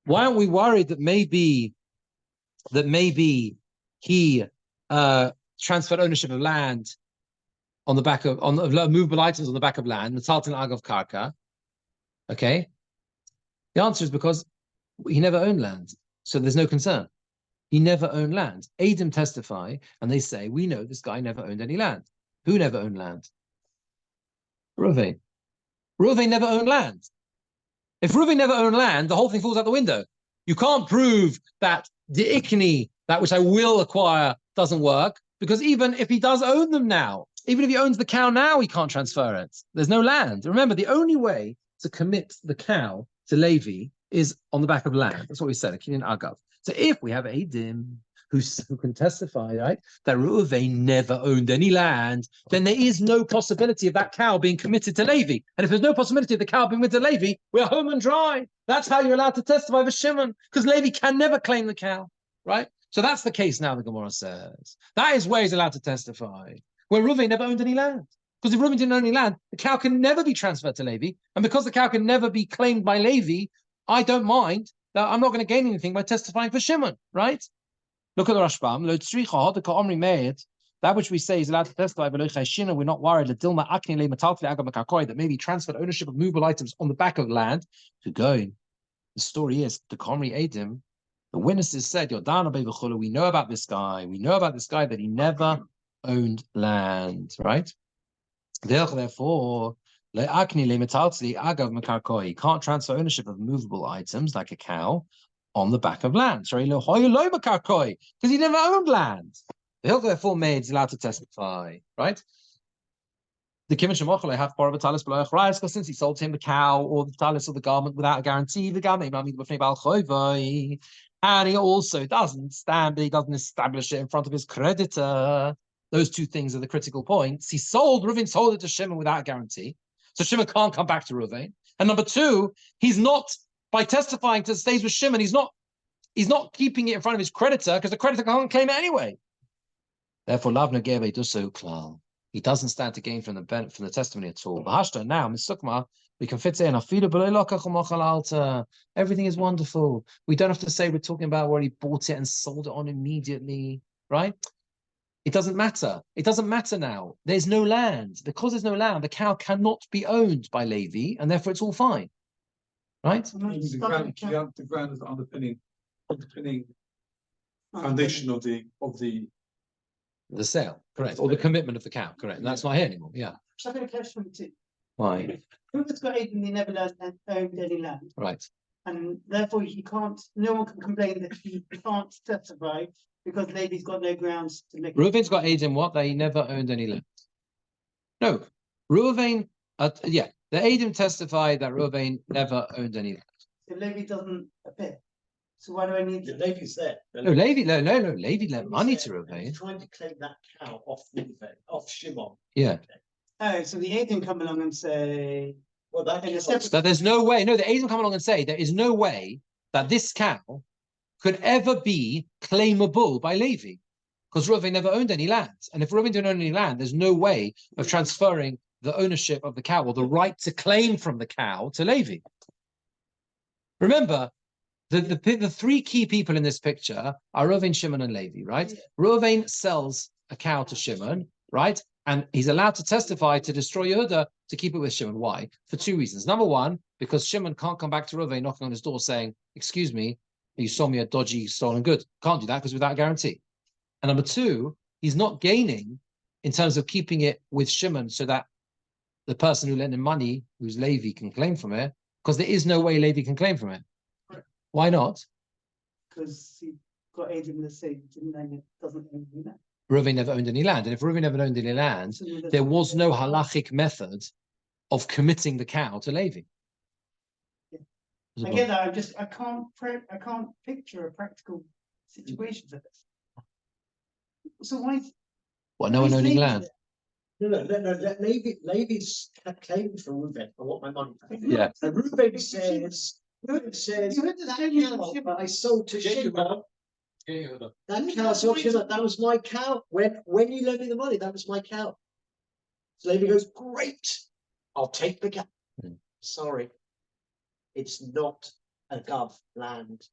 Why aren't we worried that maybe he transferred ownership of land on the back of movable items on the back of land, metalton agav karka? Okay, the answer is because he never owned land, so there's no concern. He never owned land. Eidim testify, and they say, we know this guy never owned any land. Who never owned land? Reuven. Reuven never owned land. If Reuven never owned land, the whole thing falls out the window. You can't prove that the ikni, that which I will acquire, doesn't work, because even if he does own them now, even if he owns the cow now, he can't transfer it. There's no land. Remember, the only way to commit the cow to Levi is on the back of land. That's what we said, a kinyan agav. So if we have Eidim who can testify, right, that Reuven never owned any land, then there is no possibility of that cow being committed to Levi. And if there's no possibility of the cow being committed to Levi, we're home and dry. That's how you're allowed to testify for Shimon, because Levi can never claim the cow, right? So that's the case now, the Gemara says. That is where he's allowed to testify, where Reuven never owned any land. Because if Reuven didn't own any land, the cow can never be transferred to Levi. And because the cow can never be claimed by Levi, I don't mind that I'm not going to gain anything by testifying for Shimon, right? Look at the Rashbam. That which we say is allowed to testify, we're not worried that maybe he transferred ownership of movable items on the back of land to go. The story is, the Kamri Eidim, the witnesses said, we know about this guy. We know about this guy that he never owned land, right? Therefore, he can't transfer ownership of movable items like a cow on the back of land. Sorry, because he never owned land. The hill therefore made is allowed to testify, right? The Kimmon Shemochel have part of a talis below because since he sold him the cow or the talis or the garment without a guarantee, the garment and he also doesn't establish it in front of his creditor. Those two things are the critical points. Reuven sold it to Shimon without a guarantee. So Shimon can't come back to Reuven. And number two, he's not, by testifying to stays with Shimon, he's not keeping it in front of his creditor because the creditor can't claim it anyway. Therefore, Lavna Geve does so klal. He doesn't stand to gain from the testimony at all. Bahashta now, Misukma, we can fit in everything is wonderful. We don't have to say we're talking about where he bought it and sold it on immediately, right? It doesn't matter. It doesn't matter now. There's no land. Because there's no land, the cow cannot be owned by Levi, and therefore it's all fine. Right? The ground is underpinning foundation of the sale, correct. Or the commitment of the cow, correct. And that's not here anymore. Yeah. So I've got a question too. Why? Whoever's got Aiden, he never owned any land. Right. And therefore no one can complain that he can't testify because Levi's got no grounds to make. Reuven's got Eidim what? That he never owned any land. No. Reuven, the Eidim testified that Reuven never owned any land. So Levi doesn't appear. So why do I need The Levi's there. No, Levi lent money to Reuven. He's trying to claim that cow off Shimon. Yeah. Oh, so the Aiden come along and say, well, that there's no way. No, the Aiden come along and say there is no way that this cow could ever be claimable by Levi, because Reuven never owned any land. And if Reuven didn't own any land, there's no way of transferring the ownership of the cow or the right to claim from the cow to Levi. Remember, the three key people in this picture are Reuven, Shimon, and Levi, right? Yeah. Reuven sells a cow to Shimon, right? And he's allowed to testify to destroy Yehuda to keep it with Shimon. Why? For two reasons. Number one, because Shimon can't come back to Reuven knocking on his door saying, excuse me, you sold me a dodgy stolen good. Can't do that because without a guarantee. And number two, he's not gaining in terms of keeping it with Shimon so that the person who lent him money, who's Levi, can claim from it, because there is no way Levi can claim from it. Why not? Because he got Aiden to say doesn't own any land. Reuven never owned any land. And if Reuven never owned any land, there was no halachic method of committing the cow to Levi. Yeah. I get that. I can't picture a practical situation for this. So why? What, no one why is owning Levi land? there? No. Levi's claiming for Reuben. I want my money back. Yeah. And Reuben says, You heard that the cow I sold to Get you Shimon. up. Get you up. That cow I sold to Shimon, that was my cow. When you lent me the money, that was my cow. So Levi goes, great, I'll take the cow. Hmm. Sorry, it's not a gov land.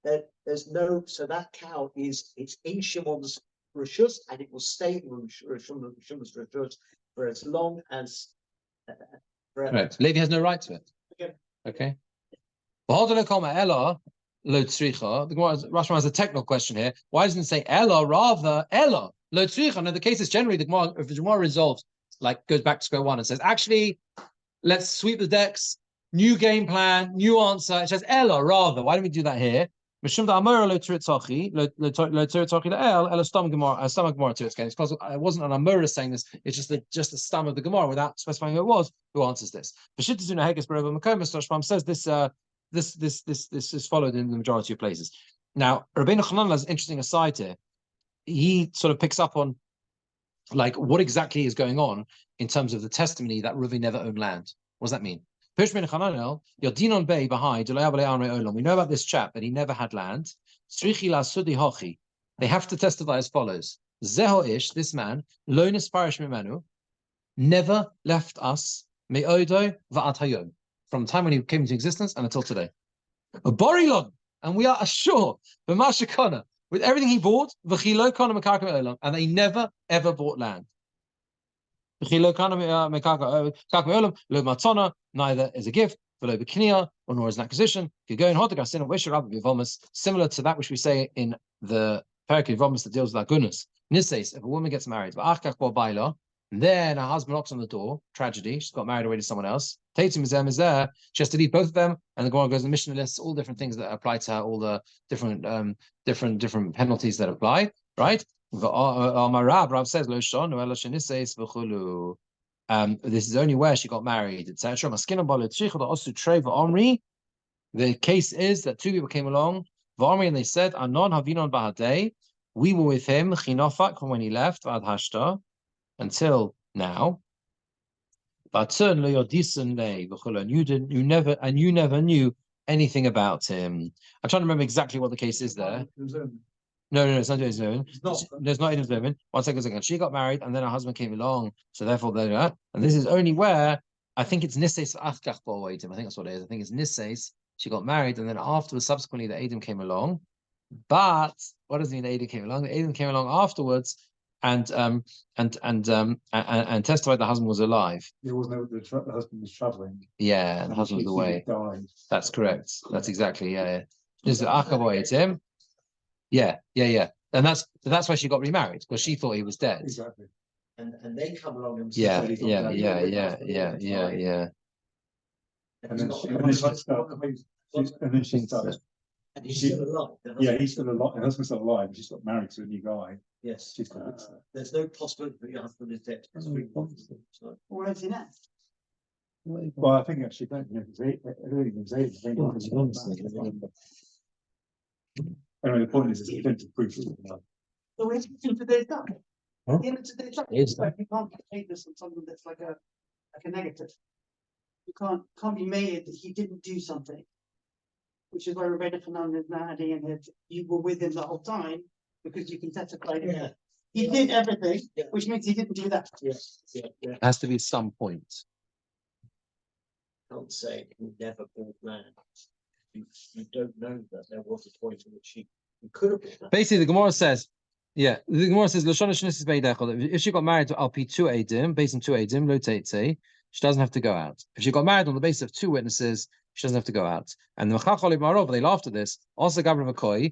There's no, so that cow it's in Shimon's Rishus, and it will stay in Shimon's Rishus for as long as forever. Correct. Levi has no right to it. Okay. Okay. The Gemara Rashman has a technical question here. Why doesn't it say Ella rather Ella? Lo tzricha. Now the case is generally the Gemara resolves, like goes back to square one and says, actually, let's sweep the decks, new game plan, new answer. It says Ella rather. Why don't we do that here? It's because it wasn't an Amora saying this, it's just the stam of the Gemara without specifying who it was. Who answers this? Says this is followed in the majority of places. Now, Rabbeinu Chanan has an interesting aside here. He sort of picks up on like what exactly is going on in terms of the testimony that Reuven never owned land. What does that mean? We know about this chap that he never had land. They have to testify as follows: Zehoish, this man, lonis parish mimenu, never left us me'odo va'at hayom, from the time when he came into existence and until today. A borilon, and we are assured b'mashakona, with everything he bought, v'chilo kana mekaka me'olam, and they never ever bought land. Neither is a gift, nor is an acquisition. If you go in similar to that which we say in the Perek Yevamos that deals with lagunas. Nises, if a woman gets married, then her husband knocks on the door, tragedy, she's got married already to someone else. Tatum is there, she has to leave both of them, and the Gemara goes in the Mishnah lists all different things that apply to her, all the different penalties that apply, right? Rav says, this is only where she got married, etc. The case is that two people came along, and they said, we were with him from when he left until now. And you never knew anything about him. I'm trying to remember exactly what the case is there. No, it's not doing Zoom. There's not in Zoom. 1 second. She got married, and then her husband came along. So therefore, there. And this is only where I think it's Nisses Achkach Bo Eidim. I think that's what it is. I think it's Nisses. She got married, and then afterwards, subsequently, the Eidim came along. But what does it mean? The Eidim came along. The Eidim came along afterwards, and testified the husband was alive. It wasn't the husband was traveling. Yeah, the husband was away. Died. That's correct. That's exactly This is Achkach Bo Eidim. Yeah. And that's why she got remarried, because she thought he was dead. Exactly. And they come along and Yeah. say, And then she started. and he's still alive. Yeah, he's still alive. Her husband's still alive. She's got married to a new guy. Yes. She's got There's no possibility that your husband is dead. So, Where is he now? well, I think actually, anyway, the point is, you don't prove it. So where's today's done? Huh? At the end of today's done. It is Like you can't take this on something that's like a negative. You can't be made that he didn't do something. Which is why Rebecca Fernandez now adding in that you were with him the whole time because you can testify to that. He did everything, which means he didn't do that. yes, It has to be some point. Can't say he never bought land. You don't know that there was a point in which he could have bought land. Basically, the Gemara says, if she got married to Alpi 2 Edim, based on 2 Edim, lo teitze, she doesn't have to go out. If she got married on the basis of 2 witnesses, she doesn't have to go out. And the they laughed at this. Also, the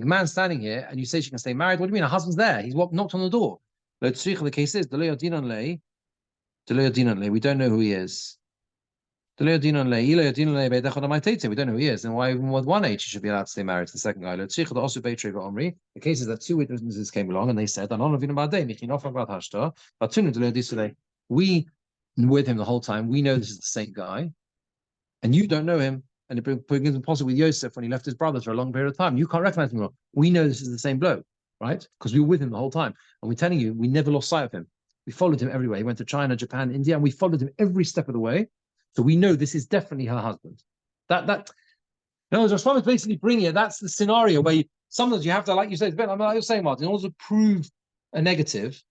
man standing here, and you say she can stay married. What do you mean? Her husband's there. He's knocked on the door. The case is, we don't know who he is. We don't know who he is. And why even with one age she should be allowed to stay married to the second guy? The case is that 2 witnesses came along and they said, we with him the whole time, we know this is the same guy. and you don't know him, and it brings impossible with Yosef when he left his brother for a long period of time. You can't recognize him. We know this is the same bloke, right? Because we were with him the whole time. And we're telling you, we never lost sight of him. We followed him everywhere. He went to China, Japan, India, and we followed him every step of the way. So we know this is definitely her husband. No, Rosh is basically bringing it. That's the scenario where sometimes you have to, like you said, like you're saying, Martin, in order to prove a negative,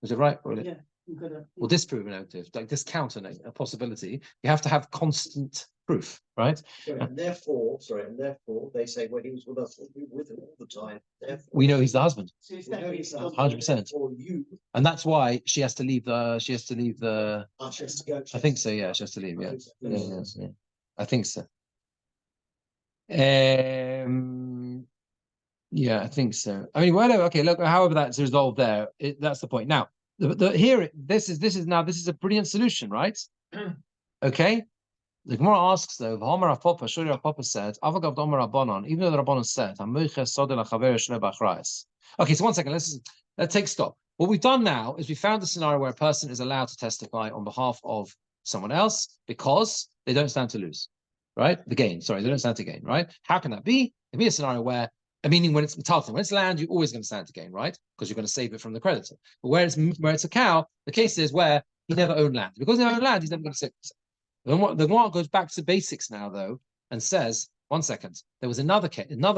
is it right? Or Yeah. Or disprove a negative, like discount a possibility, you have to have constant proof, right? And therefore, they say, well, he was with us, we were with him all the time. Therefore, We know he's the husband, So it's we know definitely he's the his husband, 100%. therefore you and that's why she has to leave the. are just to go. I think so. Yeah, she has to leave. Yeah, yeah. I think so. Yeah, I think so. I mean, whatever. Okay, look. However, that's resolved there. That's the point. Now, this is a brilliant solution, right? Okay. The Gemora asks though, V'homer Apapa, Shuri Apapa said, Avagav Domer Rabbanon, even though the Rabbanon said, okay, so 1 second, let's take stock. What we've done now is we found a scenario where a person is allowed to testify on behalf of someone else because they don't stand to lose, right? They don't stand to gain, right? How can that be? It can be a scenario where, meaning when it's metalton, when it's land, you're always going to stand to gain, right? Because you're going to save it from the creditor. But where it's a cow, the case is where he never owned land. Because he never owned land, he's never going to save it. The Gemora goes back to basics now, though, and says, 1 second, there was another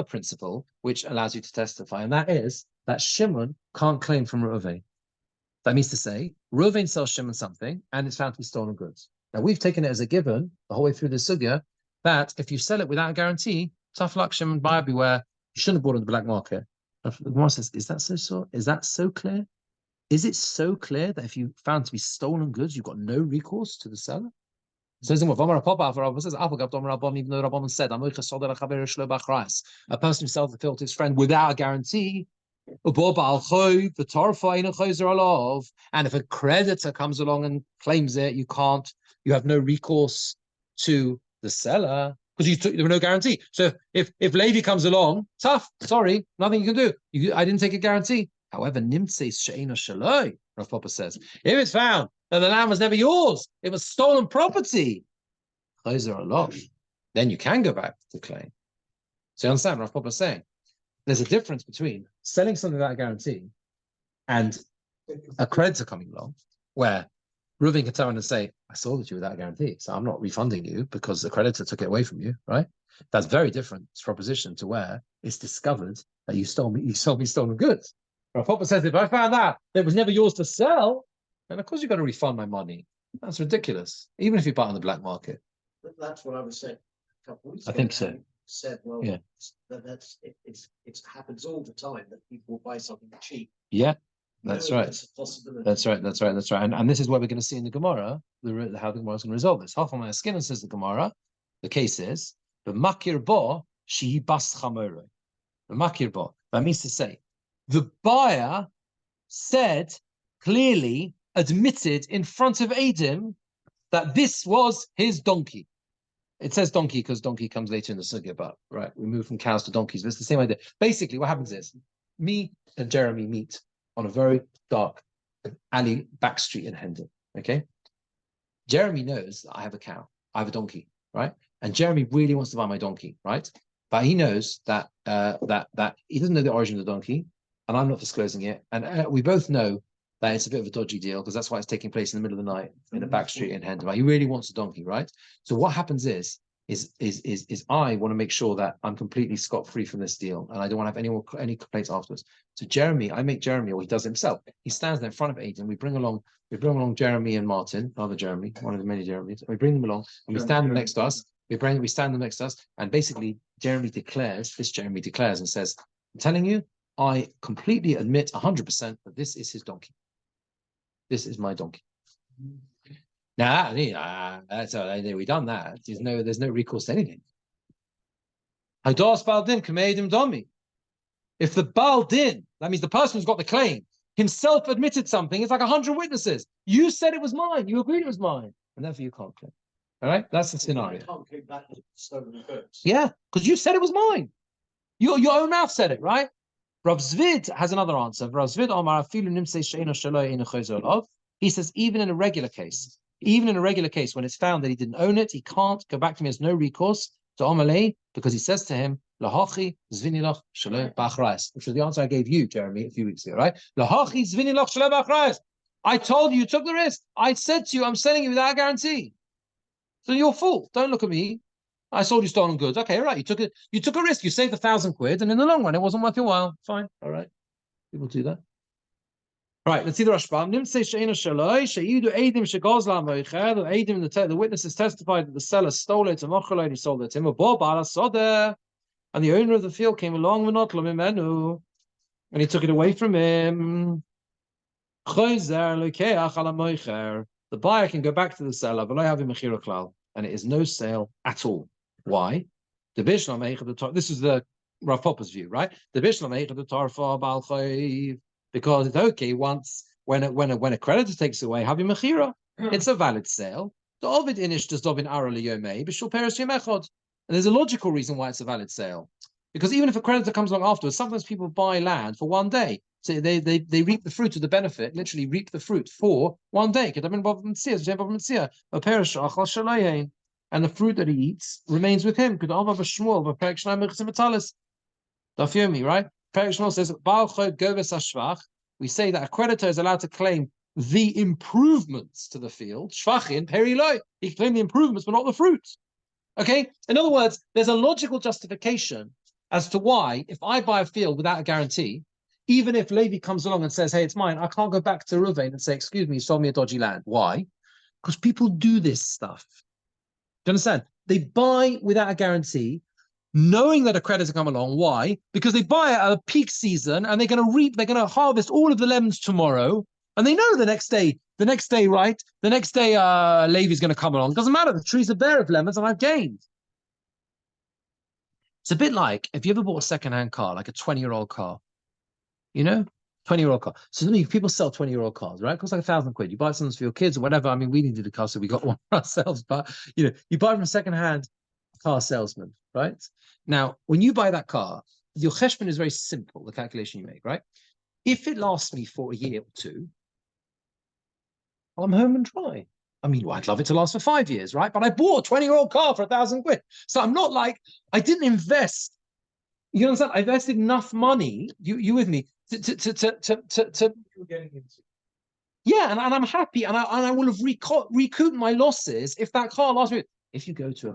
principle which allows you to testify, and that is that Shimon can't claim from Reuven. That means to say, Reuven sells Shimon something, and it's found to be stolen goods. Now, we've taken it as a given, the whole way through the sugya, that if you sell it without a guarantee, tough luck, Shimon, buyer beware, you shouldn't have bought it on the black market. The Gemara says, is that so clear? Is it so clear that if you found to be stolen goods, you've got no recourse to the seller? So even though Rabbanon said, a person who sells the field to his friend without a guarantee, and if a creditor comes along and claims it, you have no recourse to the seller because there were no guarantee. So if Levi comes along, tough, sorry, nothing you can do. I didn't take a guarantee. However, Rav Papa says, if it's found that the land was never yours, it was stolen property, then you can go back to claim. So you understand what Rav Papa is saying? There's a difference between selling something without a guarantee and a creditor coming along, where Reuven can turn and say, I sold it to you without a guarantee, so I'm not refunding you because the creditor took it away from you, right? That's very different proposition to where it's discovered that you sold me stolen goods. Rav Papa says, if I found that it was never yours to sell, then of course you've got to refund my money. That's ridiculous, even if you buy it on the black market. That's what I was saying a couple of weeks ago. I think so. Said, well, yeah, it happens all the time that people buy something cheap. Yeah, that's right. That's a possibility. That's right. And this is what we're going to see in the Gemora, how the Gemara is going to resolve this. Half of my skin says the Gemora. The case is the makir bo she bas chamore. The makir bo. That means to say, the buyer said clearly, admitted in front of Adam that this was his donkey. It says donkey because donkey comes later in the sugya, but right, we move from cows to donkeys. But it's the same idea. Basically, what happens is me and Jeremy meet on a very dark alley back street in Hendon. Okay, Jeremy knows that I have a cow, I have a donkey, right? And Jeremy really wants to buy my donkey, right? But he knows that that he doesn't know the origin of the donkey, and I'm not disclosing it. And we both know that it's a bit of a dodgy deal because that's why it's taking place in the middle of the night in a back street in Hendon. He really wants a donkey, right? So what happens is I want to make sure that I'm completely scot-free from this deal, and I don't want to have any complaints afterwards. So I make Jeremy, or he does himself. He stands there in front of Aidan. We bring along Jeremy and Martin, another Jeremy, one of the many Jeremys. We bring them along and we stand them next to us. We stand them next to us, and basically Jeremy declares and says, I'm telling you, I completely admit 100% that this is his donkey. This is my donkey. Now, that's we've done that. There's no recourse to anything. If the Baal Din, that means the person who's got the claim, himself admitted something, it's like 100 witnesses. You said it was mine. You agreed it was mine, and therefore you can't claim. All right, that's the scenario. Can't keep that stolen goods. Yeah, because you said it was mine. Your own mouth said it, right? Rav Zvid has another answer. Rav Zvid Omar, he says, even in a regular case, Even in a regular case, when it's found that he didn't own it, he can't go back to him. He has no recourse to Amalei because he says to him, Lahachi zvinilach shalom b'achrayis, which was the answer I gave you, Jeremy, a few weeks ago, right? Lahachi zvinilach shalom b'achrayis. I told you, you took the risk. I said to you, I'm selling you without a guarantee. So your fault. Don't look at me. I sold you stolen goods. Okay, all right. You took a risk. You saved £1,000, and in the long run, it wasn't worth your while. Fine. All right. People do that. All right, let's see the Rashbam. The witnesses testified that the seller stole it and he sold it to him. And the owner of the field came along and he took it away from him. The buyer can go back to the seller, but I have him and it is no sale at all. Why? This is the Rav Popper's view, right? Because it's okay once when a creditor takes away, have you mechira? It's a valid sale. And there's a logical reason why it's a valid sale. Because even if a creditor comes along afterwards, sometimes people buy land for one day. So they reap the fruit of the benefit, literally reap the fruit for one day. And the fruit that he eats remains with him. Right? Perek says, we say that a creditor is allowed to claim the improvements to the field. Shvachin, periloi. He can claim the improvements, but not the fruit. Okay? In other words, there's a logical justification as to why, if I buy a field without a guarantee, even if Levi comes along and says, hey, it's mine, I can't go back to Ruvain and say, excuse me, you sold me a dodgy land. Why? Because people do this stuff. Do you understand? They buy without a guarantee, knowing that a creditor come along. Why? Because they buy at a peak season and they're going to harvest all of the lemons tomorrow. And they know the next day, right? The next day, Levi's going to come along. Doesn't matter. The trees are bare of lemons and I've gained. It's a bit like, if you ever bought a second-hand car, like a 20-year-old car, 20-year-old car. So people sell 20-year-old cars, right? It costs like £1,000. You buy something for your kids or whatever. I mean, we needed a car, so we got one for ourselves. But, you buy from a second-hand car salesman, right? Now, when you buy that car, your cheshbon is very simple, the calculation you make, right? If it lasts me for a year or two, I'm home and dry. I mean, I'd love it to last for 5 years, right? But I bought a 20-year-old car for £1,000. So I'm not like, I didn't invest. You understand? I invested enough money, you with me, to You're getting into. yeah, and I'm happy, and I will have recouped my losses if that car lasts me. If you go to a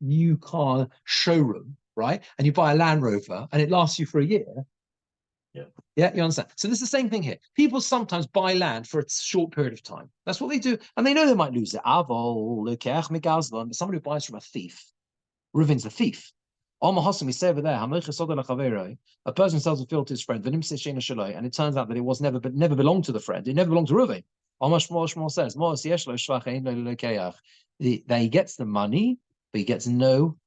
new car showroom, right, and you buy a Land Rover and it lasts you for a year, yeah, you understand. So this is the same thing here. People sometimes buy land for a short period of time. That's what they do, and they know they might lose it. But somebody who buys from a thief, Reuven's a thief. We say over there, a person sells a field to his friend, and it turns out that it was never belonged to the friend. It never belonged to Reuven. Shmuel says that he gets the money, but he gets no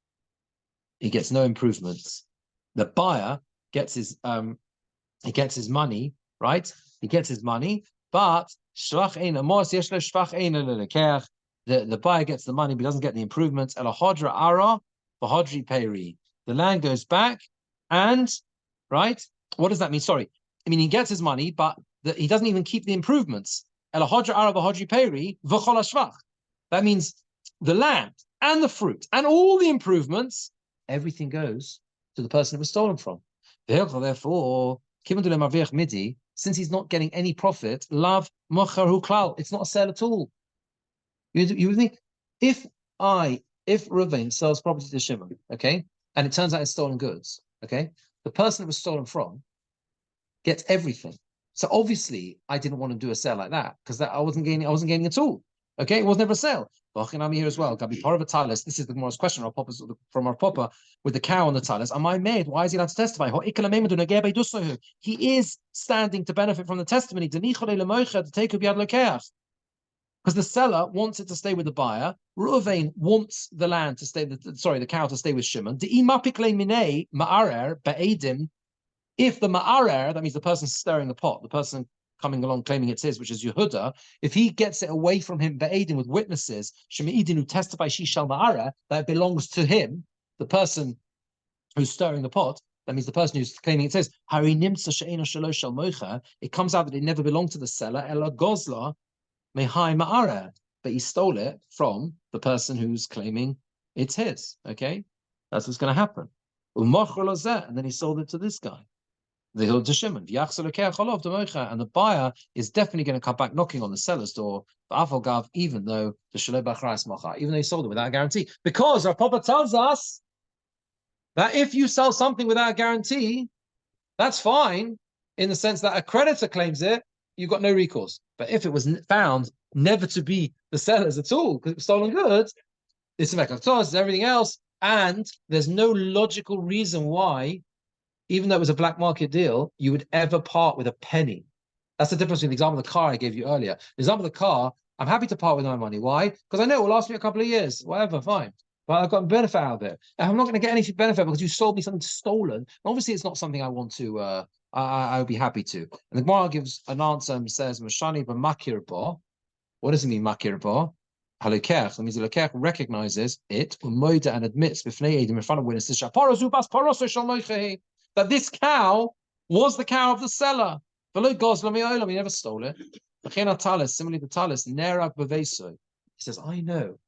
improvements. The buyer gets his money, right? He gets his money, but the buyer gets the money, but he doesn't get the improvements. The land goes back, and right, what does that mean? Sorry, I mean he gets his money, but he doesn't even keep the improvements. That means the land and the fruit and all the improvements, everything goes to the person it was stolen from. Therefore, since he's not getting any profit, it's not a sale at all. You with me? If Reuven sells property to Shimon, okay, and it turns out it's stolen goods, okay, the person it was stolen from gets everything. So obviously, I didn't want to do a sale like that because I wasn't gaining at all. Okay, it was never a sale. I'm here as well. Gabi part of a talis. This is the Gemara's question from our papa with the cow on the talis. Am I made? Why is he allowed to testify? He is standing to benefit from the testimony. Because the seller wants it to stay with the buyer. Reuven wants the land to stay, the cow to stay with Shimon. If the ma'arer, that means the person stirring the pot, the person coming along claiming it's his, which is Yehuda, if he gets it away from him, be'edim, with witnesses, Shema'idin, who testify she shall ma'arer, that it belongs to him, the person who's stirring the pot, that means the person who's claiming it's his, it comes out that it never belonged to the seller, ela gozla, mehai ma'arer. but he stole it from the person who's claiming it's his. Okay, that's what's going to happen. And then he sold it to this guy. The hill to Shimon. And the buyer is definitely going to come back knocking on the seller's door, even though the even though he sold it without a guarantee. Because our Papa tells us that if you sell something without a guarantee, that's fine, in the sense that a creditor claims it, you've got no recourse. But if it was found never to be the seller's at all, because it was stolen goods, it's a mekach, it's everything else, and there's no logical reason why, even though it was a black market deal, you would ever part with a penny. That's the difference between the example of the car I gave you earlier. The example of the car, I'm happy to part with my money. Why? Because I know it will last me a couple of years, whatever, fine. But I've got a benefit out of it. And I'm not going to get any benefit because you sold me something stolen. And obviously, it's not something I want to, I would be happy to. And the Gemora gives an answer and says, Mashani b'makir bo. What does it mean, makir bo? Halokech, that means the lokech recognizes it, umoida, and admits b'fnei edim, in front of witnesses, that this cow was the cow of the seller. He never stole it. Similarly, the talis, nerak b'veiso. He says, I know.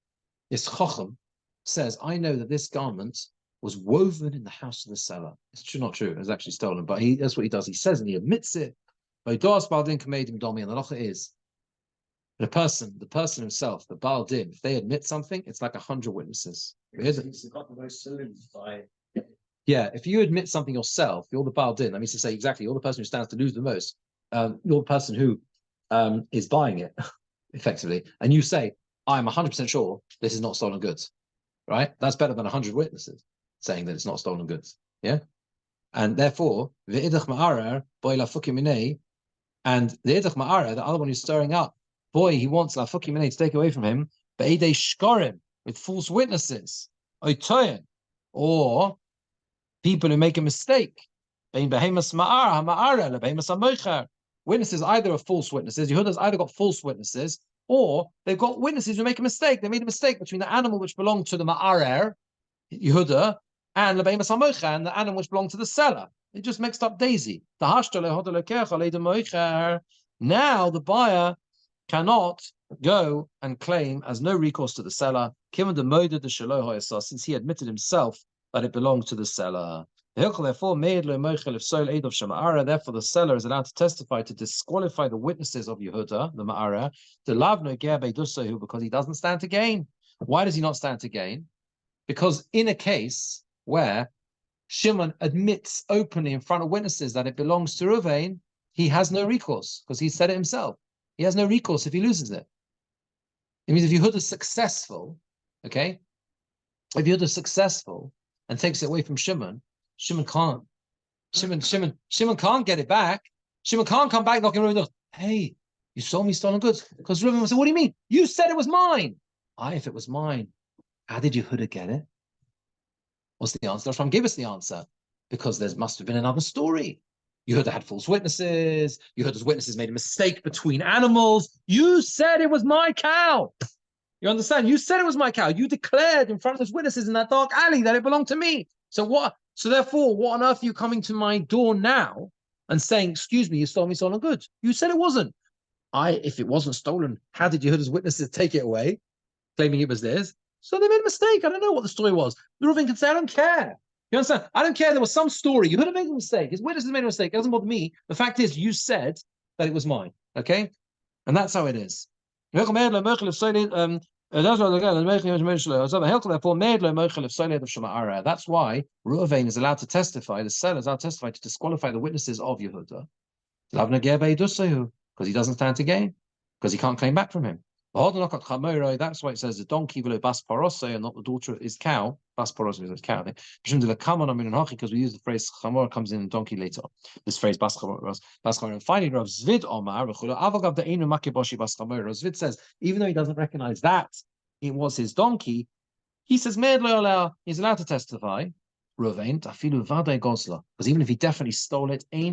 This Chacham says, I know that this garment was woven in the house of the seller. It's not true. It was actually stolen, but that's what he does. He says, and he admits it. And the halacha is, the person himself, the Baal Din, if they admit something, it's like 100 witnesses. Yeah, if you admit something yourself, you're the Baal Din. That means to say exactly, you're the person who stands to lose the most. You're the person who is buying it, effectively. And you say, I'm 100% sure this is not stolen goods, right? That's better than 100 witnesses saying that it's not stolen goods, yeah? And therefore, the idach ma'arer, boy la fuki minei, and the idach ma'arer, the other one who's stirring up, boy, he wants la fuki minei to take away from him, be'edei shkorim, with false witnesses, oitoyen, or people who make a mistake. Witnesses either are false witnesses, Yehuda's either got false witnesses, or they've got witnesses who make a mistake. They made a mistake between the animal which belonged to the Ma'arer, Yehuda, and the animal which belonged to the seller. They just mixed up Daisy. Now the buyer cannot go and claim as no recourse to the seller, since he admitted himself that it belongs to the seller. Therefore, the seller is allowed to testify to disqualify the witnesses of Yehuda, the Ma'ara, because he doesn't stand to gain. Why does he not stand to gain? Because in a case where Shimon admits openly in front of witnesses that it belongs to Ruvain, he has no recourse because he said it himself. He has no recourse if he loses it. It means if Yehuda is successful, okay, if Yehuda is successful and takes it away from Shimon, Shimon can't get it back. Shimon can't come back knocking on the door. Hey, you sold me stolen goods. Because Reuven will say, what do you mean? You said it was mine. If it was mine, how did Yehuda get it? What's the answer? Rosh gave us the answer. Because there must have been another story. Yehuda had false witnesses. Yehuda's witnesses made a mistake between animals. You said it was my cow. You understand? You said it was my cow. You declared in front of those witnesses in that dark alley that it belonged to me. So what? So therefore, what on earth are you coming to my door now and saying, excuse me, you stole me stolen goods? You said it wasn't. If it wasn't stolen, how did Yehuda's witnesses take it away, claiming it was theirs? So they made a mistake. I don't know what the story was. The Reuven can say, I don't care. You understand? I don't care. There was some story. Yehuda made a mistake. His witnesses made a mistake. It doesn't bother me. The fact is, you said that it was mine. Okay? And that's how it is. That's why Reuven is allowed to testify, the seller is allowed to testify to disqualify the witnesses of Yehuda. Because he doesn't stand to gain, because he can't claim back from him. That's why it says the donkey below bas paroso and not the daughter of his cow. Bas paroso is a cow. Because we use the phrase chamor comes in donkey later on. This phrase bas chamor. And finally, Rav Zvid Omar Zvid says even though he doesn't recognize that it was his donkey, he says he's allowed to testify. Because even if he definitely stole it, he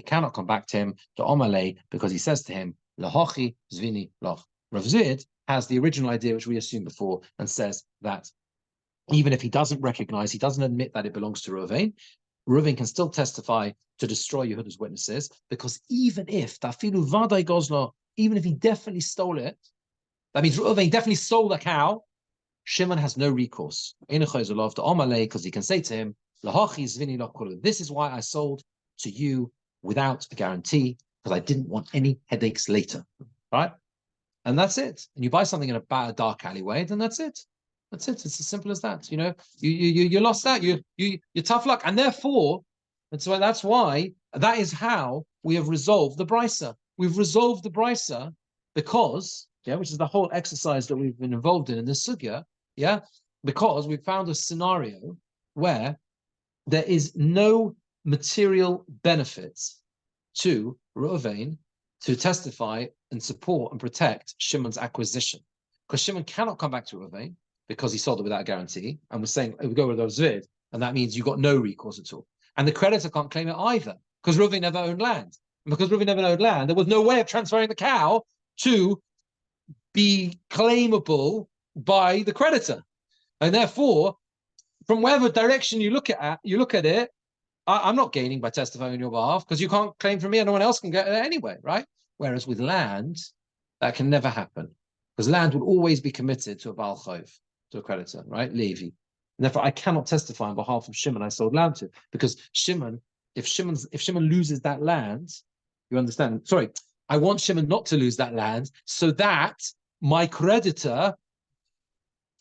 cannot come back to him to Omale because he says to him, Lahochi zvini loch. Rav Zid has the original idea, which we assumed before, and says that even if he doesn't recognize, he doesn't admit that it belongs to Reuven, Reuven can still testify to destroy Yehuda's witnesses, because even if tafilu vaday gozla, even if he definitely stole it, That means Reuven definitely stole the cow. Shimon has no recourse. Because he can say to him, this is why I sold to you without a guarantee, because I didn't want any headaches later. Right? And that's it. And you buy something in a bad, dark alleyway, then that's it. That's it. It's as simple as that. You know, you lost that. You're tough luck. And therefore, and so that's why that is how we have resolved the brisa. We've resolved the brisa because, which is the whole exercise that we've been involved in this sugya, because we found a scenario where there is no material benefits to Reuven to testify and support and protect Shimon's acquisition. Because Shimon cannot come back to Reuven because he sold it without a guarantee. And we're saying, we go with those Zvid, and that means you've got no recourse at all. And the creditor can't claim it either, because Reuven never owned land. And because Reuven never owned land, there was no way of transferring the cow to be claimable by the creditor. And therefore, from whatever direction you look at it, I'm not gaining by testifying on your behalf because you can't claim from me and no one else can get it anyway, right? Whereas with land, that can never happen because land will always be committed to a Baal Chayv, to a creditor, right? Levi. And therefore, I cannot testify on behalf of Shimon I sold land to because Shimon, if Shimon loses that land, you understand? Sorry, I want Shimon not to lose that land so that my creditor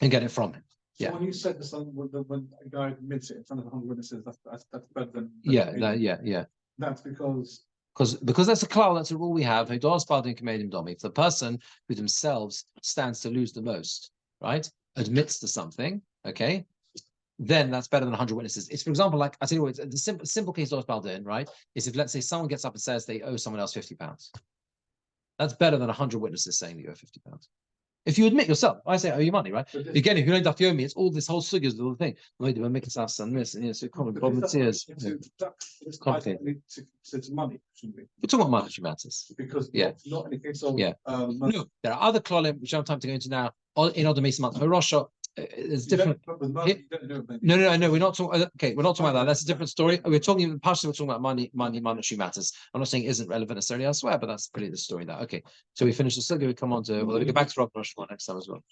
can get it from him. So when you said this on when a guy admits it in front of 100 witnesses, that's better than That's because that's a klal, that's a rule we have. If the person who themselves stands to lose the most, right, admits to something, okay, then that's better than 100 witnesses. It's, for example, like I tell you what, the simple case of Baldin, right, is if let's say someone gets up and says they owe someone else £50. That's better than 100 witnesses saying that you owe £50. If you admit yourself, I say I owe you money, right? Again, if you don't dafyomi me, it's all this whole sugya, little thing. Wait, do I make us and this? And so common problems here. It's complicated. It's money, shouldn't we? We're talking about monetary matters. Because not in the case of no, there are other klolim which I don't have time to go into now. In other Mason Hirosha, it's different. No, we're not talking. Okay, we're not talking about that. That's a different story. We're talking partially. We're talking about monetary matters. I'm not saying it isn't relevant necessarily elsewhere, but that's pretty the story. That okay. So we finish the sugya. We come on to. Well, we go back to Rosh Hashanah next time as well.